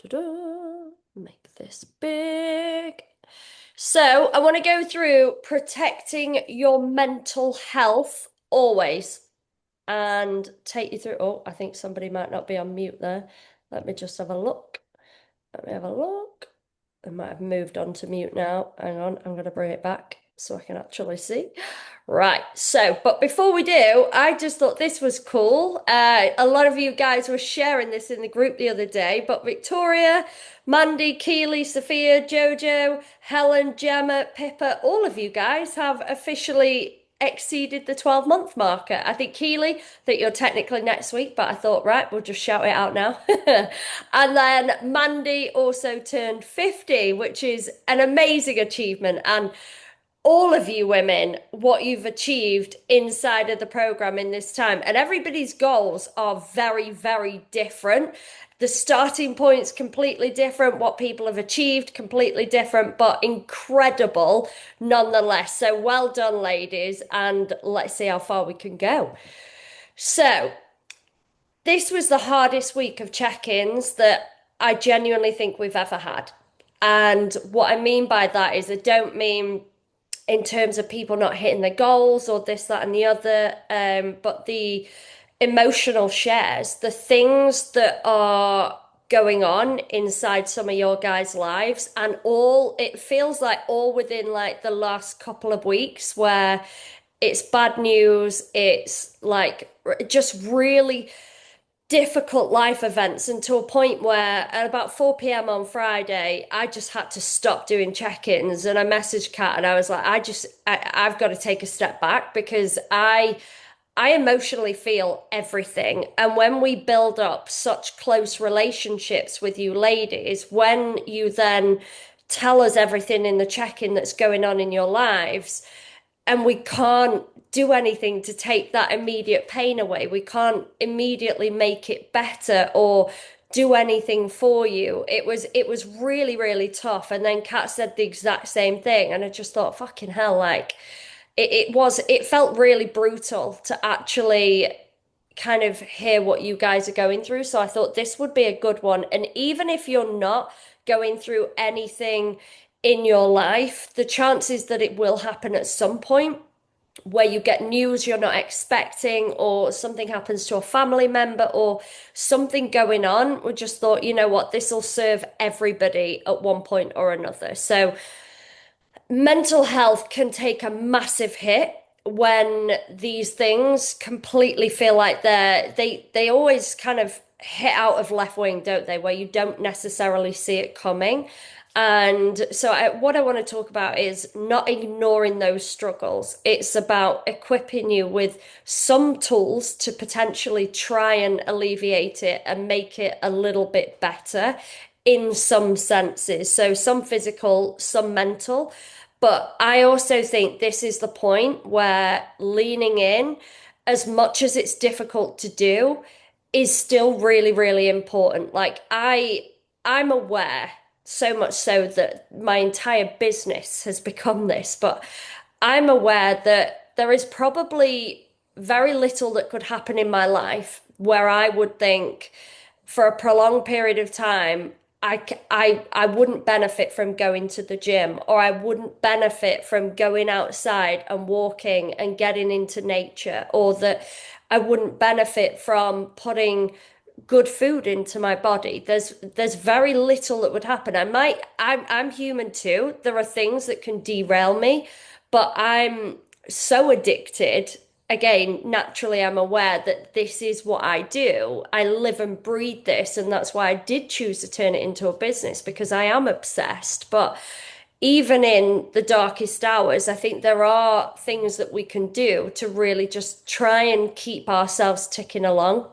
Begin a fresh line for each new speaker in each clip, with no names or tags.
Da-da. Make this big. So, I want to go through protecting your mental health always and take you through. Oh, I think somebody might not be on mute there. Let me just have a look. Let me have a look. I might have moved on to mute now. Hang on, I'm going to bring it back so I can actually see. Right, so, but before we do, I just thought this was cool. A lot of you guys were sharing this in the group the other day, but Victoria, Mandy, Keely, Sophia, Jojo, Helen, Gemma, Pippa, all of you guys have officially exceeded the 12-month marker. I think Keely, that you're technically next week, but I thought, right, we'll just shout it out now. And then Mandy also turned 50, which is an amazing achievement. And all of you women, what you've achieved inside of the program in this time. And everybody's goals are very, very different. The starting point's completely different. What people have achieved, completely different, but incredible nonetheless. So well done, ladies. And let's see how far we can go. So, this was the hardest week of check-ins that I genuinely think we've ever had. And what I mean by that is I don't mean in terms of people not hitting their goals or this, that, and the other, but the emotional shares, the things that are going on inside some of your guys' lives, and all it feels like all within like the last couple of weeks where it's bad news, it's like just really difficult life events, and to a point where at about 4 p.m. on Friday, I just had to stop doing check-ins and I messaged Kat and I was like, I've got to take a step back because I emotionally feel everything. And when we build up such close relationships with you ladies, when you then tell us everything in the check-in that's going on in your lives, and we can't do anything to take that immediate pain away. We can't immediately make it better or do anything for you. It was really, really tough. And then Kat said the exact same thing. And I just thought, fucking hell, like it felt really brutal to actually kind of hear what you guys are going through. So I thought this would be a good one. And even if you're not going through anything in your life, the chances that it will happen at some point where you get news you're not expecting, or something happens to a family member, or something going on. We just thought, you know what, this will serve everybody at one point or another. So, mental health can take a massive hit when these things completely feel like they always kind of hit out of left wing, don't they? Where you don't necessarily see it coming. And so what I want to talk about is not ignoring those struggles. It's about equipping you with some tools to potentially try and alleviate it and make it a little bit better in some senses. So some physical, some mental. But I also think this is the point where leaning in, as much as it's difficult to do, is still really, really important. Like I'm aware, so much so that my entire business has become this, but I'm aware that there is probably very little that could happen in my life where I would think for a prolonged period of time, I wouldn't benefit from going to the gym, or I wouldn't benefit from going outside and walking and getting into nature, or that I wouldn't benefit from putting good food into my body. There's very little that would happen. I'm human too. There are things that can derail me, but I'm so addicted. Again, naturally, I'm aware that this is what I do. I live and breathe this, and that's why I did choose to turn it into a business because I am obsessed. But even in the darkest hours, I think there are things that we can do to really just try and keep ourselves ticking along.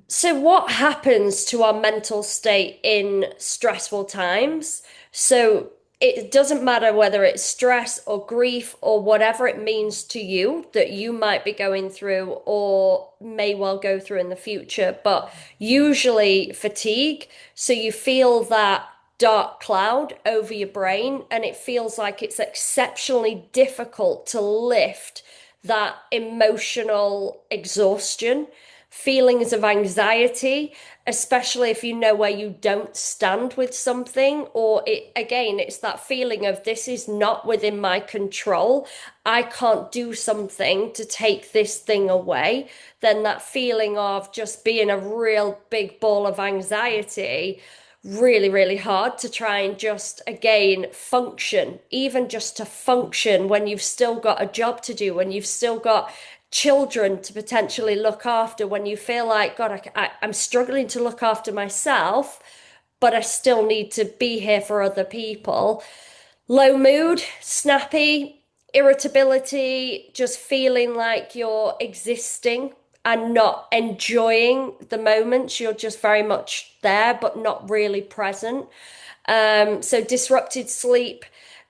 So, what happens to our mental state in stressful times? So, it doesn't matter whether it's stress or grief or whatever it means to you that you might be going through or may well go through in the future, but usually fatigue. So, you feel that dark cloud over your brain, and it feels like it's exceptionally difficult to lift that emotional exhaustion feelings of anxiety, especially if you know where you don't stand with something, or it's that feeling of this is not within my control. I can't do something to take this thing away. Then that feeling of just being a real big ball of anxiety, really, really hard to try and just again function, even just to function when you've still got a job to do, when you've still got children to potentially look after, when you feel like, God, I'm struggling to look after myself, but I still need to be here for other people. Low mood, snappy, irritability, just feeling like you're existing and not enjoying the moments. You're just very much there, but not really present. So disrupted sleep,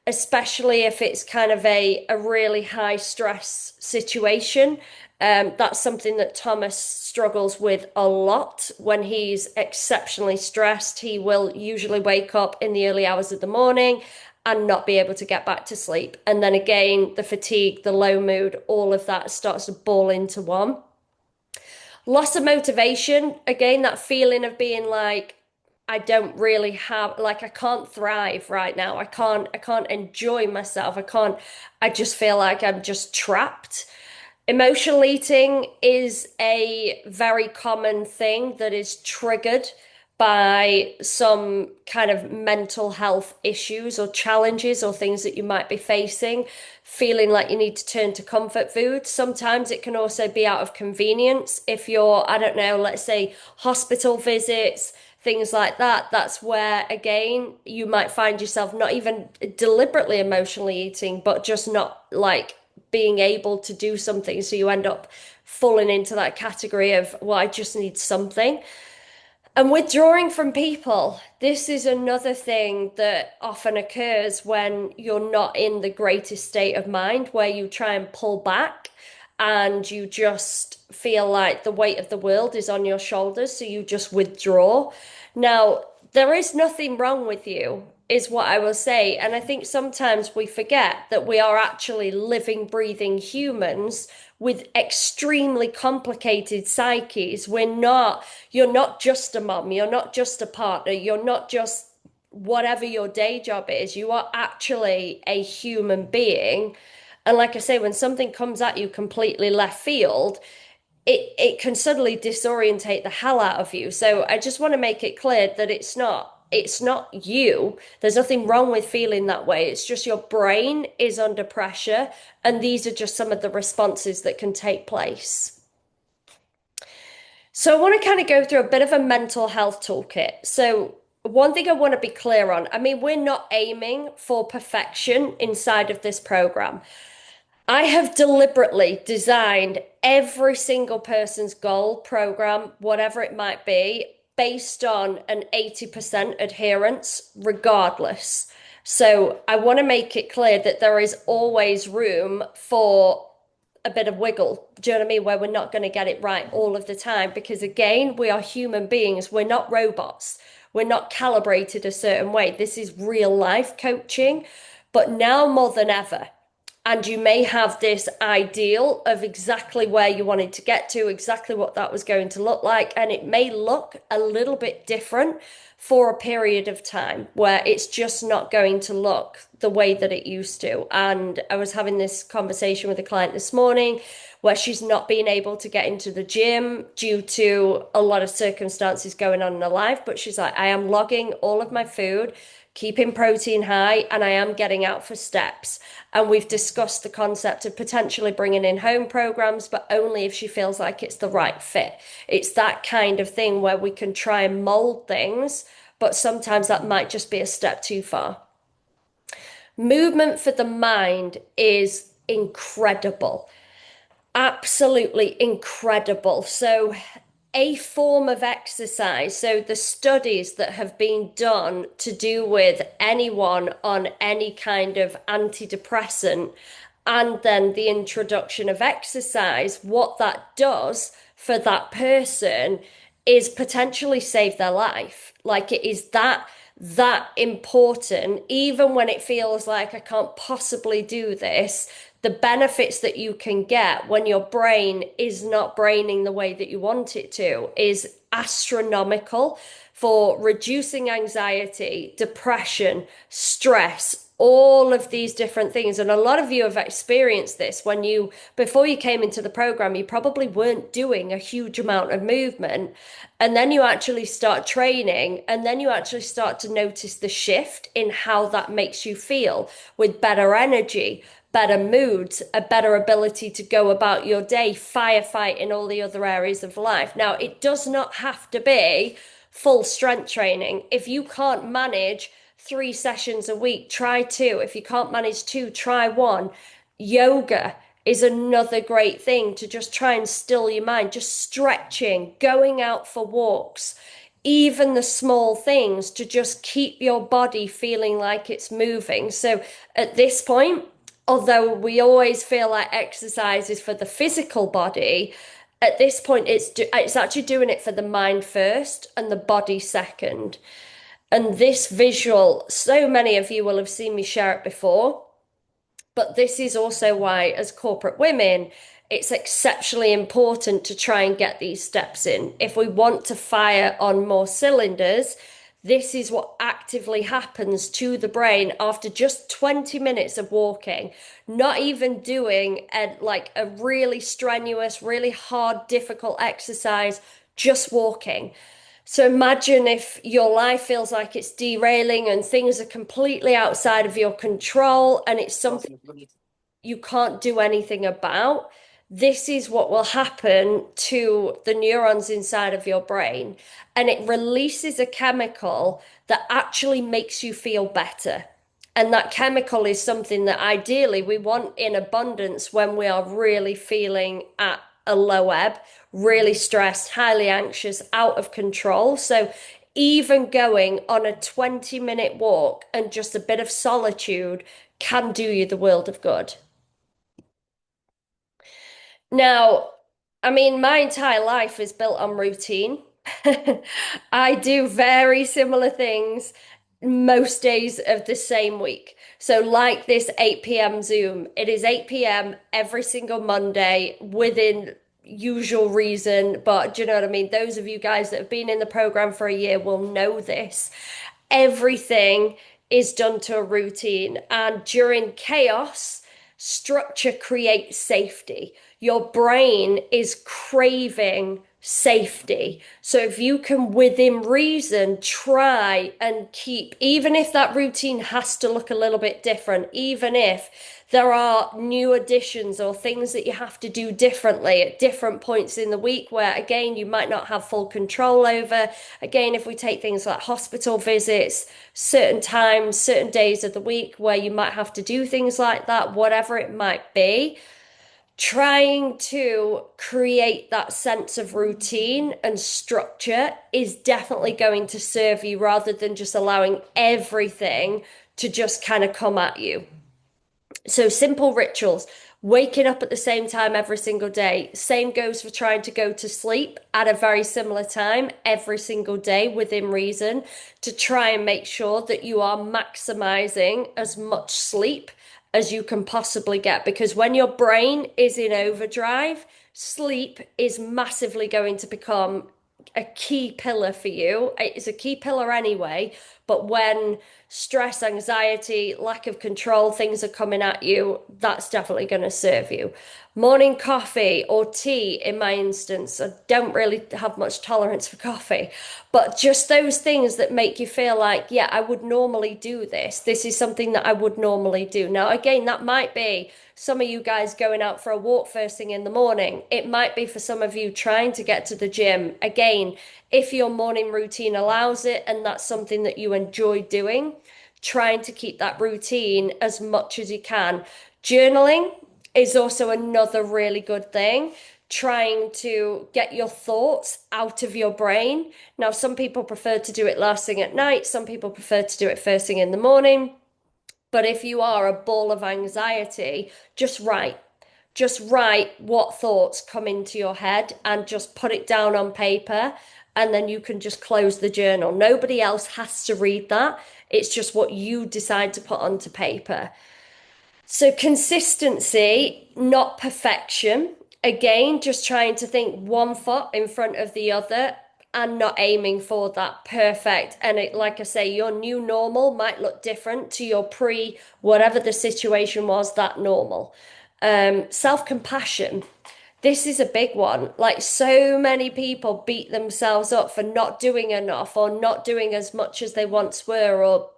especially if it's kind of a really high stress situation. That's something that Thomas struggles with a lot. When he's exceptionally stressed, he will usually wake up in the early hours of the morning and not be able to get back to sleep. And then again, the fatigue, the low mood, all of that starts to ball into one. Loss of motivation, again, that feeling of being like, I don't really have, like, I can't thrive right now. I can't enjoy myself. I just feel like I'm just trapped. Emotional eating is a very common thing that is triggered by some kind of mental health issues or challenges or things that you might be facing, feeling like you need to turn to comfort food. Sometimes it can also be out of convenience. If you're, I don't know, let's say hospital visits, things like that, that's where, again, you might find yourself not even deliberately emotionally eating, but just not like being able to do something. So you end up falling into that category of, well, I just need something. And withdrawing from people, this is another thing that often occurs when you're not in the greatest state of mind, where you try and pull back and you just feel like the weight of the world is on your shoulders, so you just withdraw. Now, there is nothing wrong with you, is what I will say. And I think sometimes we forget that we are actually living, breathing humans with extremely complicated psyches. You're not just a mom, you're not just a partner, you're not just whatever your day job is. You are actually a human being. And like I say, when something comes at you completely left field, it can suddenly disorientate the hell out of you. So I just want to make it clear that it's not you. There's nothing wrong with feeling that way. It's just your brain is under pressure, and these are just some of the responses that can take place. So I want to kind of go through a bit of a mental health toolkit. So one thing I want to be clear on, I mean, we're not aiming for perfection inside of this program. I have deliberately designed every single person's goal program, whatever it might be, based on an 80% adherence, regardless. So I want to make it clear that there is always room for a bit of wiggle. Do you know what I mean? Where we're not going to get it right all of the time. Because again, we are human beings, we're not robots. We're not calibrated a certain way. This is real life coaching. But now more than ever, and you may have this ideal of exactly where you wanted to get to, exactly what that was going to look like. And it may look a little bit different for a period of time where it's just not going to look the way that it used to. And I was having this conversation with a client this morning where she's not being able to get into the gym due to a lot of circumstances going on in her life. But she's like, I am logging all of my food, keeping protein high, and I am getting out for steps. And we've discussed the concept of potentially bringing in home programs, but only if she feels like it's the right fit. It's that kind of thing where we can try and mold things, but sometimes that might just be a step too far. Movement for the mind is incredible. Absolutely incredible. So a form of exercise. So the studies that have been done to do with anyone on any kind of antidepressant and then the introduction of exercise, what that does for that person is potentially save their life. Like it is that important, even when it feels like I can't possibly do this. the benefits that you can get when your brain is not braining the way that you want it to is astronomical for reducing anxiety, depression, stress, all of these different things. And a lot of you have experienced this when before you came into the program, you probably weren't doing a huge amount of movement. And then you actually start training, and then you actually start to notice the shift in how that makes you feel with better energy, better moods, a better ability to go about your day, firefight in all the other areas of life. Now, it does not have to be full strength training. If you can't manage 3 sessions a week, try two. If you can't manage two, try one. Yoga is another great thing to just try and still your mind, just stretching, going out for walks, even the small things to just keep your body feeling like it's moving. So at this point, although we always feel like exercise is for the physical body, at this point it's actually doing it for the mind first and the body second. And this visual, so many of you will have seen me share it before, but this is also why, as corporate women, it's exceptionally important to try and get these steps in. If we want to fire on more cylinders, this is what actively happens to the brain after just 20 minutes of walking, not even doing a really strenuous, really hard, difficult exercise, just walking. So imagine if your life feels like it's derailing and things are completely outside of your control and it's something you can't do anything about. This is what will happen to the neurons inside of your brain. And it releases a chemical that actually makes you feel better. And that chemical is something that ideally we want in abundance when we are really feeling at a low ebb, really stressed, highly anxious, out of control. So even going on a 20-minute walk and just a bit of solitude can do you the world of good. Now, I mean, my entire life is built on routine. I do very similar things most days of the same week. So, like this 8 p.m. Zoom, it is 8 p.m. every single Monday within usual reason. But do you know what I mean? Those of you guys that have been in the program for a year will know this. Everything is done to a routine, and during chaos, structure creates safety. Your brain is craving safety. So if you can, within reason, try and keep, even if that routine has to look a little bit different, even if there are new additions or things that you have to do differently at different points in the week where, again, you might not have full control over. Again, if we take things like hospital visits, certain times, certain days of the week where you might have to do things like that, whatever it might be, trying to create that sense of routine and structure is definitely going to serve you rather than just allowing everything to just kind of come at you. So simple rituals, waking up at the same time every single day. Same goes for trying to go to sleep at a very similar time every single day within reason to try and make sure that you are maximizing as much sleep as you can possibly get. Because when your brain is in overdrive, sleep is massively going to become a key pillar for you. It's a key pillar anyway, but when stress, anxiety, lack of control, things are coming at you, that's definitely going to serve you. Morning coffee or tea, in my instance, I don't really have much tolerance for coffee, but just those things that make you feel like, yeah, I would normally do this. This is something that I would normally do. Now, again, that might be some of you guys going out for a walk first thing in the morning. It might be for some of you trying to get to the gym. Again, if your morning routine allows it and that's something that you enjoy doing, trying to keep that routine as much as you can. Journaling is also another really good thing. Trying to get your thoughts out of your brain. Now, some people prefer to do it last thing at night, some people prefer to do it first thing in the morning. But if you are a ball of anxiety, just write. Just write what thoughts come into your head and just put it down on paper. And then you can just close the journal. Nobody else has to read that. It's just what you decide to put onto paper. So consistency, not perfection. Again, just trying to think one foot in front of the other and not aiming for that perfect. And it, like I say, your new normal might look different to your pre, whatever the situation was, that normal. Self-compassion. This is a big one. Like so many people beat themselves up for not doing enough or not doing as much as they once were, or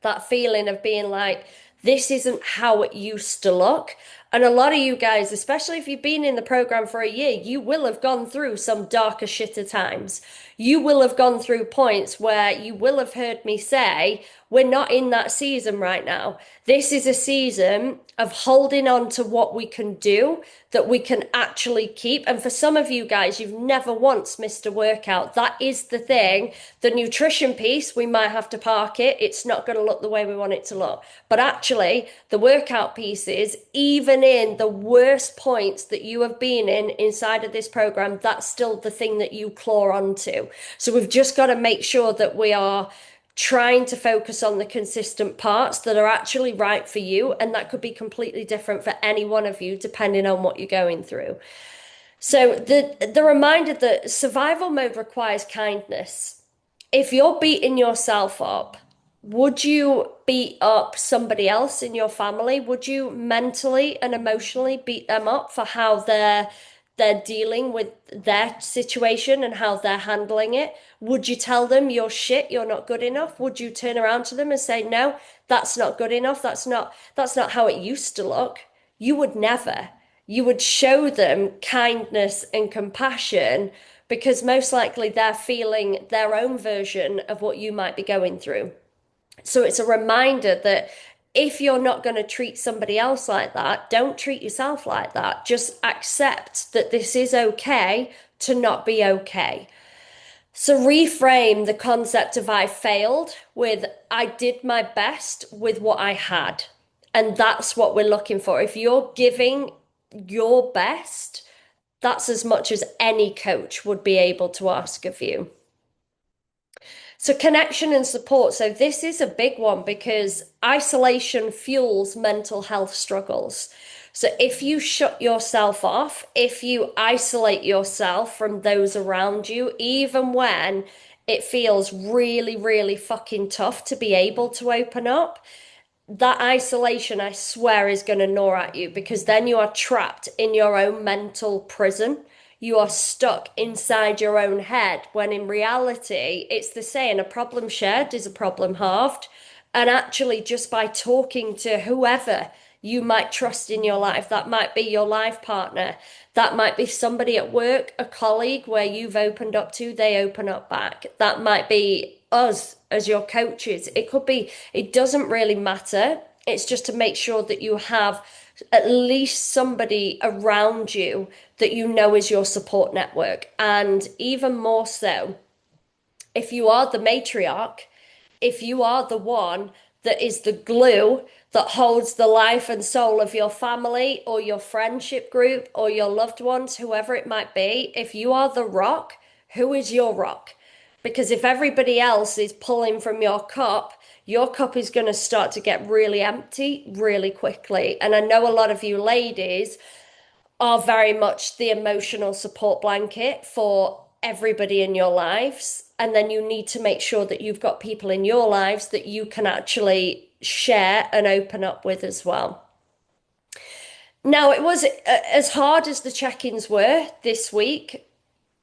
that feeling of being like, this isn't how it used to look. And a lot of you guys, especially if you've been in the program for a year, you will have gone through some darker, shitter times. You will have gone through points where you will have heard me say, we're not in that season right now. This is a season of holding on to what we can do, that we can actually keep. And for some of you guys, you've never once missed a workout. That is the thing. The nutrition piece, we might have to park it. It's not going to look the way we want it to look. But actually, the workout pieces, even in the worst points that you have been in inside of this program, that's still the thing that you claw onto. So we've just got to make sure that we are trying to focus on the consistent parts that are actually right for you. And that could be completely different for any one of you, depending on what you're going through. So the reminder that survival mode requires kindness. If you're beating yourself up, would you beat up somebody else in your family? Would you mentally and emotionally beat them up for how they're dealing with their situation and how they're handling it? Would you tell them you're shit, you're not good enough? Would you turn around to them and say, "No, that's not good enough. That's not how it used to look." You would never. You would show them kindness and compassion because most likely they're feeling their own version of what you might be going through. So it's a reminder that if you're not going to treat somebody else like that, don't treat yourself like that. Just accept that this is okay to not be okay. So reframe the concept of I failed with I did my best with what I had. And that's what we're looking for. If you're giving your best, that's as much as any coach would be able to ask of you. So, connection and support. So, this is a big one because isolation fuels mental health struggles. So, if you shut yourself off, if you isolate yourself from those around you, even when it feels really, really fucking tough to be able to open up, that isolation, I swear, is going to gnaw at you because then you are trapped in your own mental prison. You are stuck inside your own head when in reality, it's the saying, a problem shared is a problem halved. And actually, just by talking to whoever you might trust in your life, that might be your life partner, that might be somebody at work, a colleague where you've opened up to, they open up back. That might be us as your coaches. It could be, it doesn't really matter. It's just to make sure that you have at least somebody around you that you know is your support network. And even more so, if you are the matriarch, if you are the one that is the glue that holds the life and soul of your family or your friendship group or your loved ones, whoever it might be, if you are the rock, who is your rock? Because if everybody else is pulling from your cup is going to start to get really empty really quickly. And I know a lot of you ladies are very much the emotional support blanket for everybody in your lives. And then you need to make sure that you've got people in your lives that you can actually share and open up with as well. Now, it was as hard as the check-ins were this week.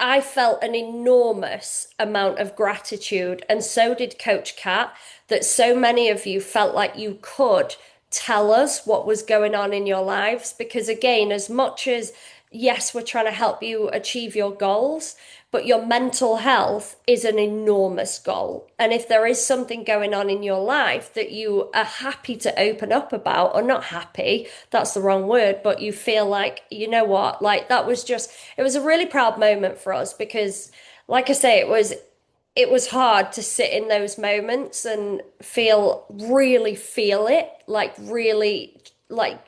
I felt an enormous amount of gratitude, and so did Coach Kat, that so many of you felt like you could tell us what was going on in your lives. Because, again, as much as, yes, we're trying to help you achieve your goals, but your mental health is an enormous goal. And if there is something going on in your life that you are happy to open up about, or not happy, that's the wrong word, but you feel like, you know what, like that was just, it was a really proud moment for us because, like I say, it was hard to sit in those moments and really feel it, like really like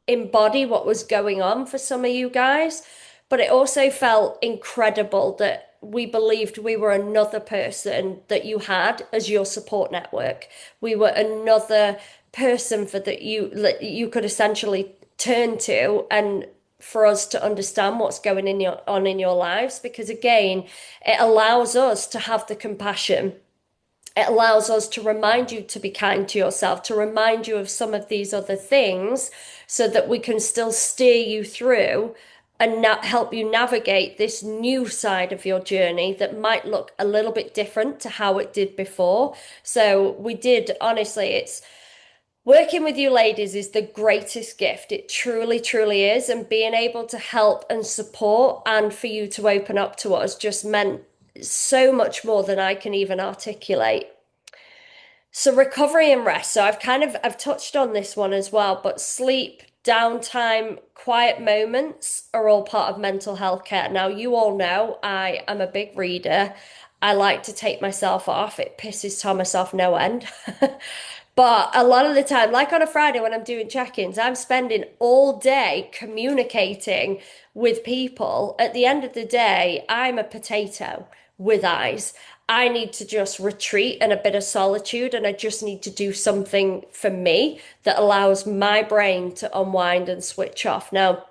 embody what was going on for some of you guys. But it also felt incredible that we believed we were another person that you had as your support network. We were another person for that you could essentially turn to and for us to understand what's going on in your lives, because again, it allows us to have the compassion. It allows us to remind you to be kind to yourself, to remind you of some of these other things so that we can still steer you through and help you navigate this new side of your journey that might look a little bit different to how it did before. So we did, honestly, it's working with you ladies is the greatest gift. It truly, truly is. And being able to help and support and for you to open up to us just meant so much more than I can even articulate. So recovery and rest. So I've touched on this one as well, but sleep, downtime, quiet moments are all part of mental health care. Now, you all know I am a big reader. I like to take myself off. It pisses Thomas off no end. But a lot of the time, like on a Friday when I'm doing check-ins, I'm spending all day communicating with people. At the end of the day, I'm a potato with eyes. I need to just retreat in a bit of solitude, and I just need to do something for me that allows my brain to unwind and switch off. Now,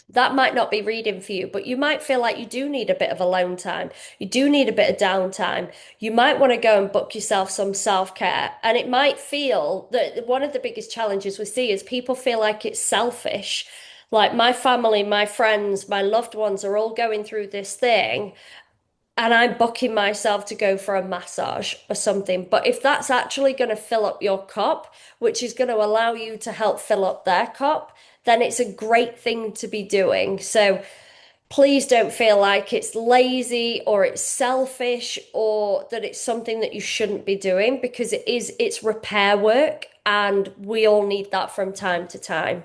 that might not be reading for you, but you might feel like you do need a bit of alone time. You do need a bit of downtime. You might want to go and book yourself some self-care. And it might feel that one of the biggest challenges we see is people feel like it's selfish. Like my family, my friends, my loved ones are all going through this thing, and I'm booking myself to go for a massage or something. But if that's actually going to fill up your cup, which is going to allow you to help fill up their cup, then it's a great thing to be doing. So please don't feel like it's lazy or it's selfish or that it's something that you shouldn't be doing, because it's repair work and we all need that from time to time.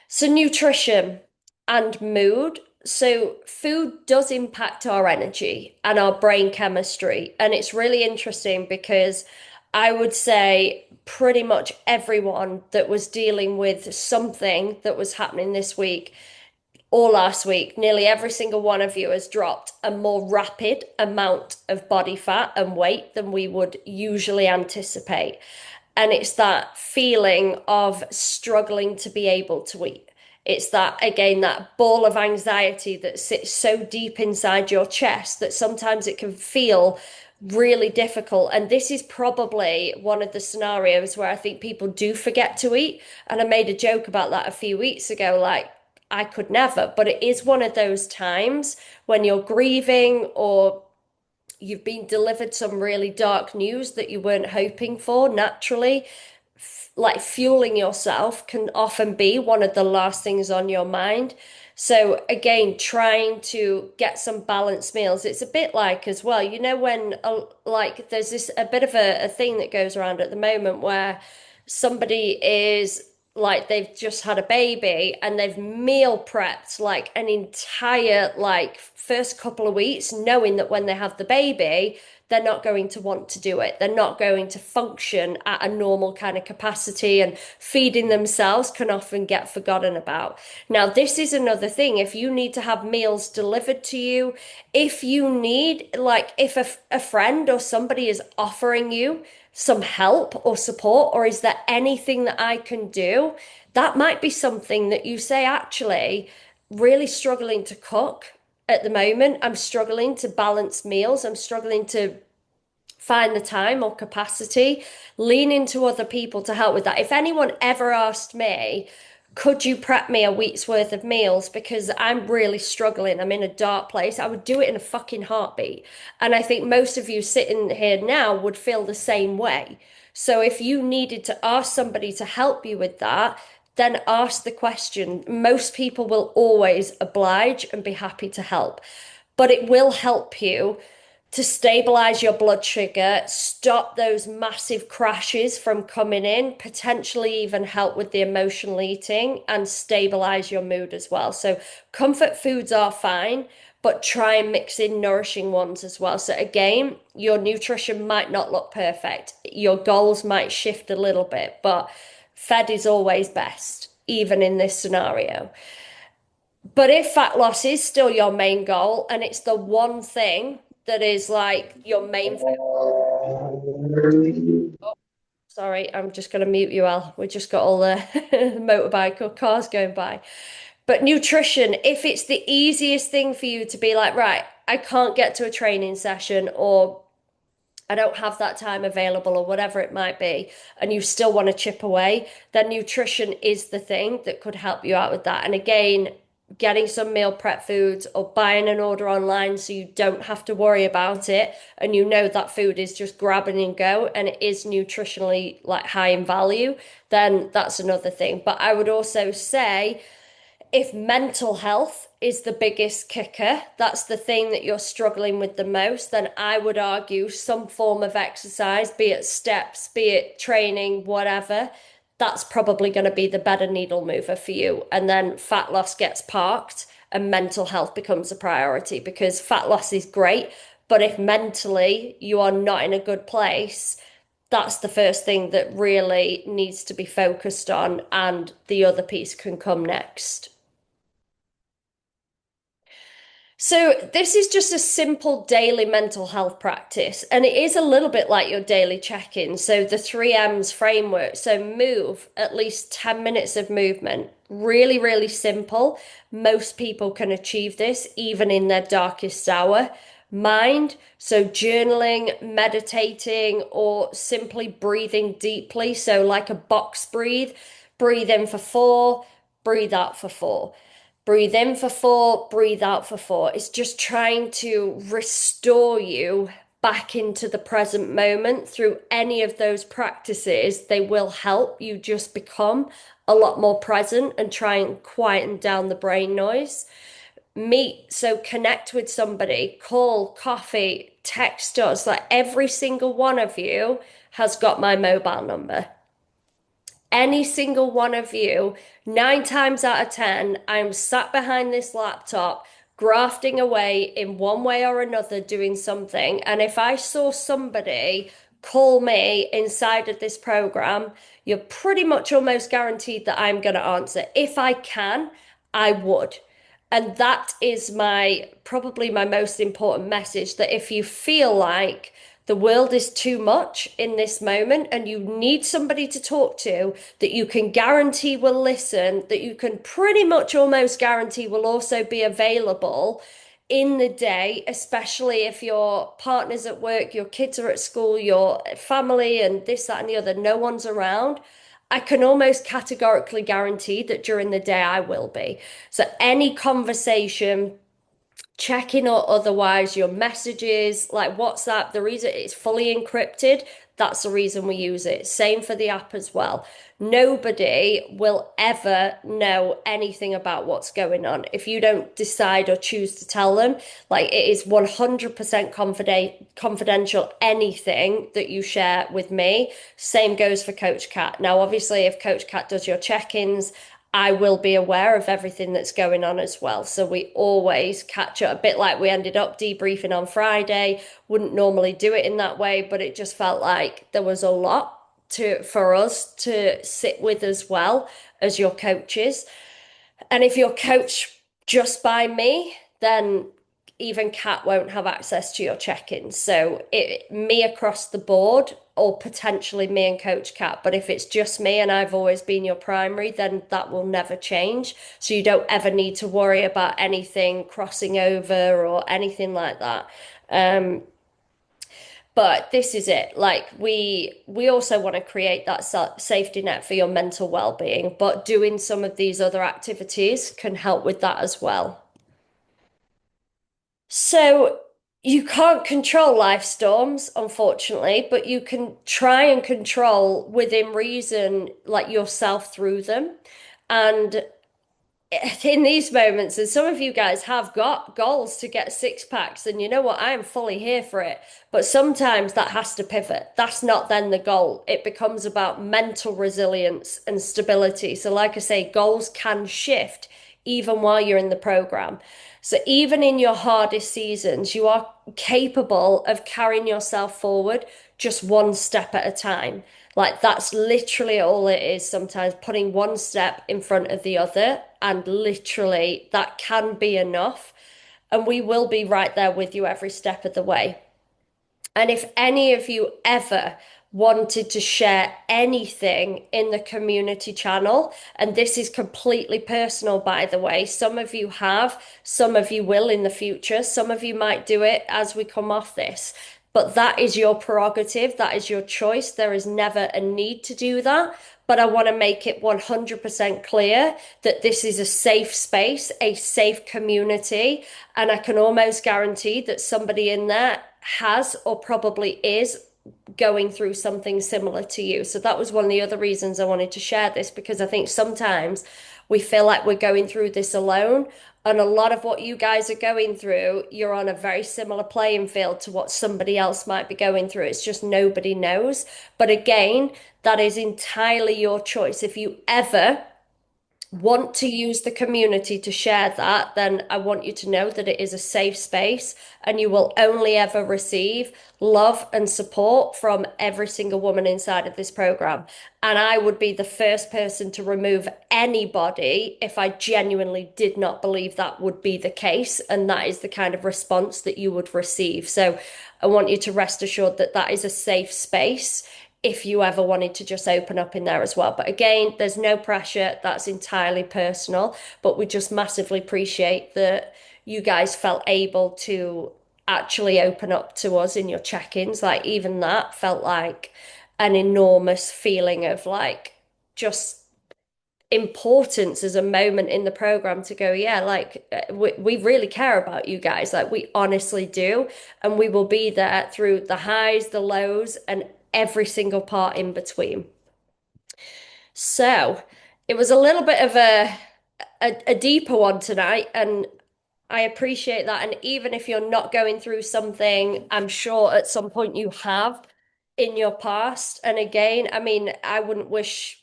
So, nutrition and mood. So, food does impact our energy and our brain chemistry. And it's really interesting because I would say pretty much everyone that was dealing with something that was happening this week or last week, nearly every single one of you has dropped a more rapid amount of body fat and weight than we would usually anticipate. And it's that feeling of struggling to be able to eat. It's that, again, that ball of anxiety that sits so deep inside your chest that sometimes it can feel really difficult. And this is probably one of the scenarios where I think people do forget to eat. And I made a joke about that a few weeks ago, like, I could never, but it is one of those times when you're grieving or you've been delivered some really dark news that you weren't hoping for naturally. Like fueling yourself can often be one of the last things on your mind. So again, trying to get some balanced meals. It's a bit like as well, when like there's this a bit of a thing that goes around at the moment where somebody is like they've just had a baby and they've meal prepped like an entire like first couple of weeks, knowing that when they have the baby, they're not going to want to do it. They're not going to function at a normal kind of capacity, and feeding themselves can often get forgotten about. Now, this is another thing. If you need to have meals delivered to you, if you need, like, if a friend or somebody is offering you some help or support, or is there anything that I can do? That might be something that you say, actually, really struggling to cook at the moment. I'm struggling to balance meals. I'm struggling to find the time or capacity. Lean into other people to help with that. If anyone ever asked me, could you prep me a week's worth of meals because I'm really struggling, I'm in a dark place, I would do it in a fucking heartbeat. And I think most of you sitting here now would feel the same way. So if you needed to ask somebody to help you with that, then ask the question. Most people will always oblige and be happy to help, but it will help you to stabilize your blood sugar, stop those massive crashes from coming in, potentially even help with the emotional eating and stabilize your mood as well. So, comfort foods are fine, but try and mix in nourishing ones as well. So, again, your nutrition might not look perfect, your goals might shift a little bit, but fed is always best, even in this scenario. But if fat loss is still your main goal and it's the one thing that is like your main Oh, sorry, I'm just going to mute you, Al. We just got all the motorbike or cars going by. But nutrition, if it's the easiest thing for you to be like, right, I can't get to a training session or I don't have that time available or whatever it might be, and you still want to chip away, then nutrition is the thing that could help you out with that. And again, getting some meal prep foods or buying an order online so you don't have to worry about it and you know that food is just grab and go and it is nutritionally like high in value, then that's another thing. But I would also say if mental health is the biggest kicker, that's the thing that you're struggling with the most, then I would argue some form of exercise, be it steps, be it training, whatever, that's probably going to be the better needle mover for you. And then fat loss gets parked and mental health becomes a priority because fat loss is great. But if mentally you are not in a good place, that's the first thing that really needs to be focused on, and the other piece can come next. So, this is just a simple daily mental health practice, and it is a little bit like your daily check-in. So, the three M's framework. So, move, at least 10 minutes of movement. Really, really simple. Most people can achieve this even in their darkest hour. Mind, so journaling, meditating, or simply breathing deeply. So, like a box breathe, breathe in for 4, breathe out for 4. Breathe in for 4, breathe out for 4. It's just trying to restore you back into the present moment through any of those practices. They will help you just become a lot more present and try and quieten down the brain noise. Meet, so connect with somebody, call, coffee, text us. Like every single one of you has got my mobile number. Any single one of you, 9 times out of 10, I'm sat behind this laptop, grafting away in one way or another, doing something. And if I saw somebody call me inside of this program, you're pretty much almost guaranteed that I'm going to answer. If I can, I would. And that is my probably my most important message that if you feel like the world is too much in this moment and you need somebody to talk to that you can guarantee will listen, that you can pretty much almost guarantee will also be available in the day, especially if your partner's at work, your kids are at school, your family, and this, that, and the other, no one's around. I can almost categorically guarantee that during the day I will be. So any conversation, check-in or otherwise, your messages, like WhatsApp, the reason it's fully encrypted, that's the reason we use it. Same for the app as well. Nobody will ever know anything about what's going on if you don't decide or choose to tell them. Like it is 100% confidential, anything that you share with me. Same goes for Coach Cat. Now, obviously, if Coach Cat does your check-ins, I will be aware of everything that's going on as well. So we always catch up a bit like we ended up debriefing on Friday. Wouldn't normally do it in that way, but it just felt like there was a lot to for us to sit with as well as your coaches. And if you're coached just by me, then even Kat won't have access to your check-ins. So me across the board, or potentially me and Coach Kat. But if it's just me and I've always been your primary, then that will never change. So you don't ever need to worry about anything crossing over or anything like that. Um, but this is it. Like we also want to create that safety net for your mental well-being, but doing some of these other activities can help with that as well. So you can't control life storms, unfortunately, but you can try and control within reason, like yourself through them. And in these moments, and some of you guys have got goals to get six packs, and you know what? I am fully here for it. But sometimes that has to pivot. That's not then the goal. It becomes about mental resilience and stability. So, like I say, goals can shift even while you're in the program. So, even in your hardest seasons, you are capable of carrying yourself forward just one step at a time. Like that's literally all it is sometimes, putting one step in front of the other, and literally that can be enough. And we will be right there with you every step of the way. And if any of you ever wanted to share anything in the community channel, and this is completely personal, by the way, some of you have, some of you will in the future, some of you might do it as we come off this. But that is your prerogative, that is your choice. There is never a need to do that. But I want to make it 100% clear that this is a safe space, a safe community, and I can almost guarantee that somebody in there has or probably is going through something similar to you. So that was one of the other reasons I wanted to share this because I think sometimes we feel like we're going through this alone. And a lot of what you guys are going through, you're on a very similar playing field to what somebody else might be going through. It's just nobody knows. But again, that is entirely your choice. If you ever want to use the community to share that, then I want you to know that it is a safe space and you will only ever receive love and support from every single woman inside of this program. And I would be the first person to remove anybody if I genuinely did not believe that would be the case. And that is the kind of response that you would receive. So I want you to rest assured that that is a safe space if you ever wanted to just open up in there as well. But again, there's no pressure. That's entirely personal. But we just massively appreciate that you guys felt able to actually open up to us in your check-ins. Like even that felt like an enormous feeling of like just importance as a moment in the program to go, yeah, like we really care about you guys. Like we honestly do. And we will be there through the highs, the lows, and every single part in between. So it was a little bit of a deeper one tonight, and I appreciate that. And even if you're not going through something, I'm sure at some point you have in your past. And again, I mean, I wouldn't wish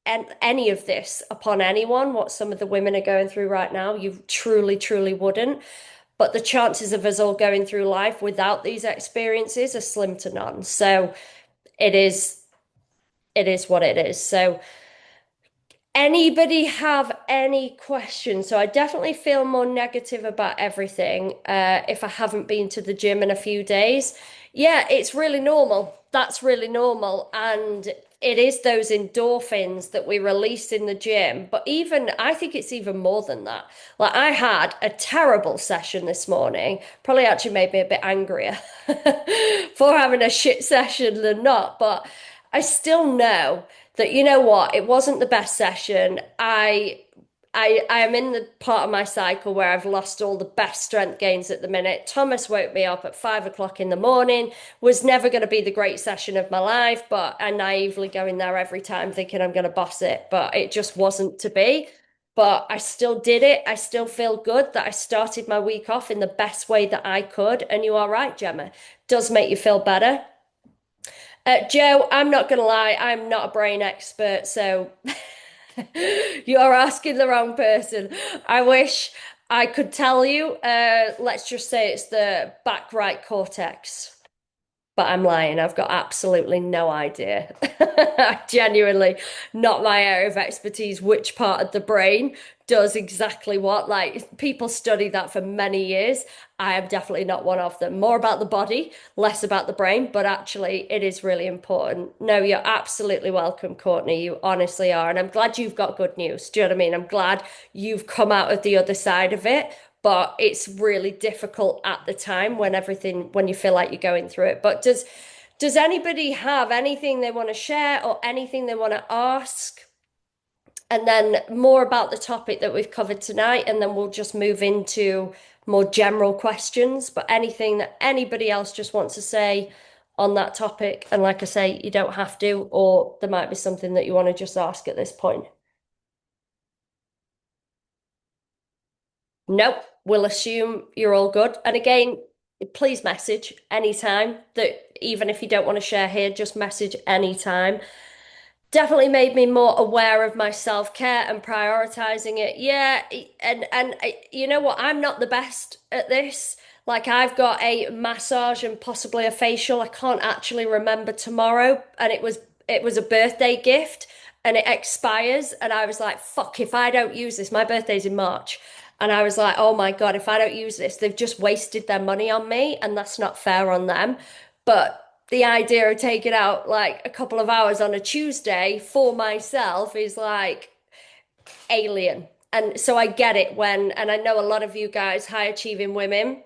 any of this upon anyone, what some of the women are going through right now. You truly, truly wouldn't. But the chances of us all going through life without these experiences are slim to none. So it is, it is what it is. So anybody have any questions? So I definitely feel more negative about everything if I haven't been to the gym in a few days. Yeah, it's really normal. That's really normal. And it is those endorphins that we release in the gym. But even, I think it's even more than that. Like I had a terrible session this morning, probably actually made me a bit angrier for having a shit session than not. But I still know that you know what, it wasn't the best session. I am in the part of my cycle where I've lost all the best strength gains at the minute. Thomas woke me up at 5 o'clock in the morning, was never going to be the great session of my life, but I naively go in there every time thinking I'm going to boss it, but it just wasn't to be. But I still did it. I still feel good that I started my week off in the best way that I could. And you are right, Gemma. Does make you feel better. Joe, I'm not going to lie, I'm not a brain expert, so you're asking the wrong person. I wish I could tell you. Let's just say it's the back right cortex. But I'm lying. I've got absolutely no idea. Genuinely, not my area of expertise, which part of the brain does exactly what. Like, people study that for many years. I am definitely not one of them. More about the body, less about the brain, but actually, it is really important. No, you're absolutely welcome, Courtney. You honestly are. And I'm glad you've got good news. Do you know what I mean? I'm glad you've come out of the other side of it, but it's really difficult at the time when when you feel like you're going through it. But does anybody have anything they want to share or anything they want to ask? And then more about the topic that we've covered tonight, and then we'll just move into more general questions. But anything that anybody else just wants to say on that topic, and like I say, you don't have to, or there might be something that you want to just ask at this point. Nope, we'll assume you're all good. And again, please message anytime that even if you don't want to share here, just message anytime. Definitely made me more aware of my self-care and prioritizing it. Yeah, and you know what? I'm not the best at this. Like I've got a massage and possibly a facial. I can't actually remember tomorrow, and it was a birthday gift and it expires and I was like, fuck, if I don't use this, my birthday's in March. And I was like, oh my God, if I don't use this, they've just wasted their money on me and that's not fair on them. But the idea of taking out like a couple of hours on a Tuesday for myself is like alien. And so I get it when, and I know a lot of you guys, high achieving women,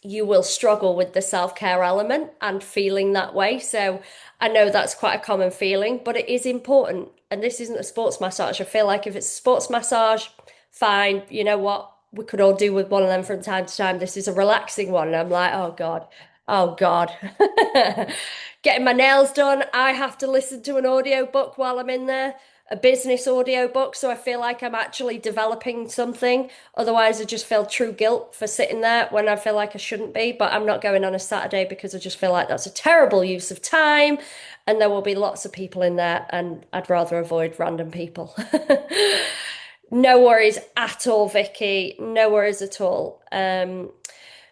you will struggle with the self-care element and feeling that way. So I know that's quite a common feeling, but it is important. And this isn't a sports massage. I feel like if it's a sports massage, fine. You know what? We could all do with one of them from time to time. This is a relaxing one. And I'm like, oh God, oh God. Getting my nails done, I have to listen to an audio book while I'm in there, a business audio book. So I feel like I'm actually developing something. Otherwise, I just feel true guilt for sitting there when I feel like I shouldn't be. But I'm not going on a Saturday because I just feel like that's a terrible use of time. And there will be lots of people in there, and I'd rather avoid random people. No worries at all, Vicky. No worries at all.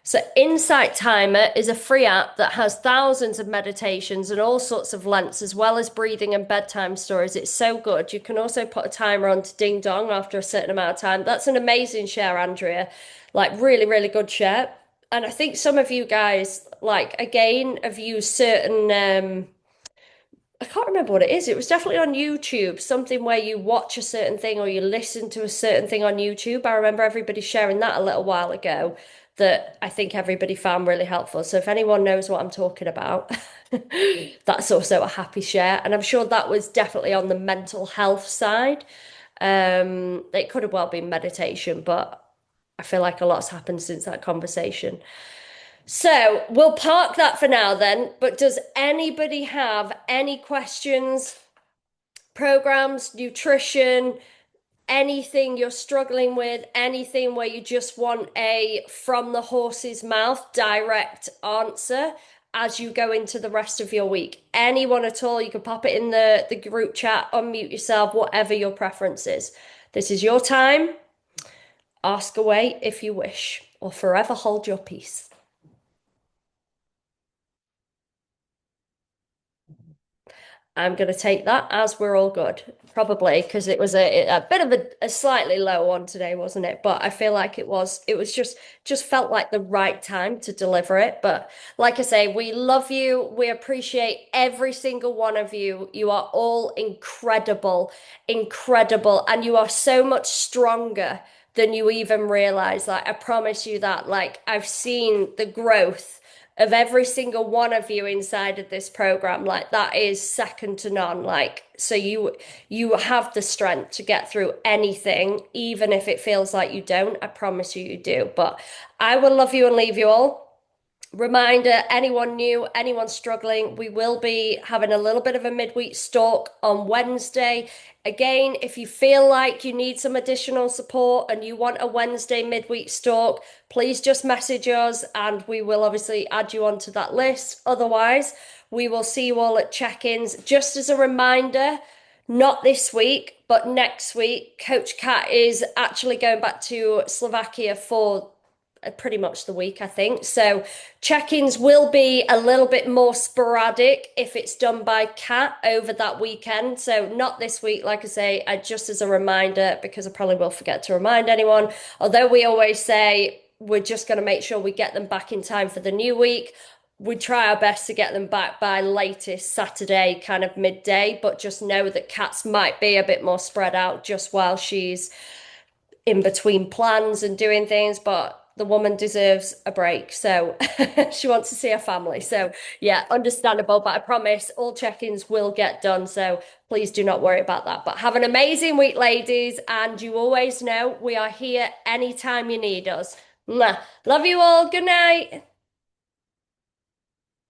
So Insight Timer is a free app that has thousands of meditations and all sorts of lengths, as well as breathing and bedtime stories. It's so good. You can also put a timer on to ding dong after a certain amount of time. That's an amazing share, Andrea. Like really, really good share. And I think some of you guys, like again, have used certain I can't remember what it is. It was definitely on YouTube, something where you watch a certain thing or you listen to a certain thing on YouTube. I remember everybody sharing that a little while ago that I think everybody found really helpful. So if anyone knows what I'm talking about, that's also a happy share. And I'm sure that was definitely on the mental health side. It could have well been meditation, but I feel like a lot's happened since that conversation. So we'll park that for now then. But does anybody have any questions, programs, nutrition, anything you're struggling with, anything where you just want a from the horse's mouth direct answer as you go into the rest of your week? Anyone at all, you can pop it in the group chat, unmute yourself, whatever your preference is. This is your time. Ask away if you wish, or forever hold your peace. I'm going to take that as we're all good, probably because it was a bit of a slightly low one today, wasn't it? But I feel like it was just felt like the right time to deliver it. But like I say, we love you. We appreciate every single one of you. You are all incredible, incredible, and you are so much stronger than you even realize. Like I promise you that. Like I've seen the growth of every single one of you inside of this program. Like that is second to none. Like so you have the strength to get through anything, even if it feels like you don't. I promise you do. But I will love you and leave you all. Reminder, anyone new, anyone struggling, we will be having a little bit of a midweek stalk on Wednesday. Again, if you feel like you need some additional support and you want a Wednesday midweek stalk, please just message us and we will obviously add you onto that list. Otherwise, we will see you all at check-ins. Just as a reminder, not this week, but next week, Coach Kat is actually going back to Slovakia for pretty much the week, I think. So check-ins will be a little bit more sporadic if it's done by Kat over that weekend. So not this week, like I say, just as a reminder, because I probably will forget to remind anyone. Although we always say we're just going to make sure we get them back in time for the new week. We try our best to get them back by latest Saturday, kind of midday, but just know that Kat's might be a bit more spread out just while she's in between plans and doing things, but the woman deserves a break. So she wants to see her family. So yeah, understandable. But I promise all check-ins will get done. So please do not worry about that. But have an amazing week, ladies. And you always know we are here anytime you need us. Mwah. Love you all. Good night.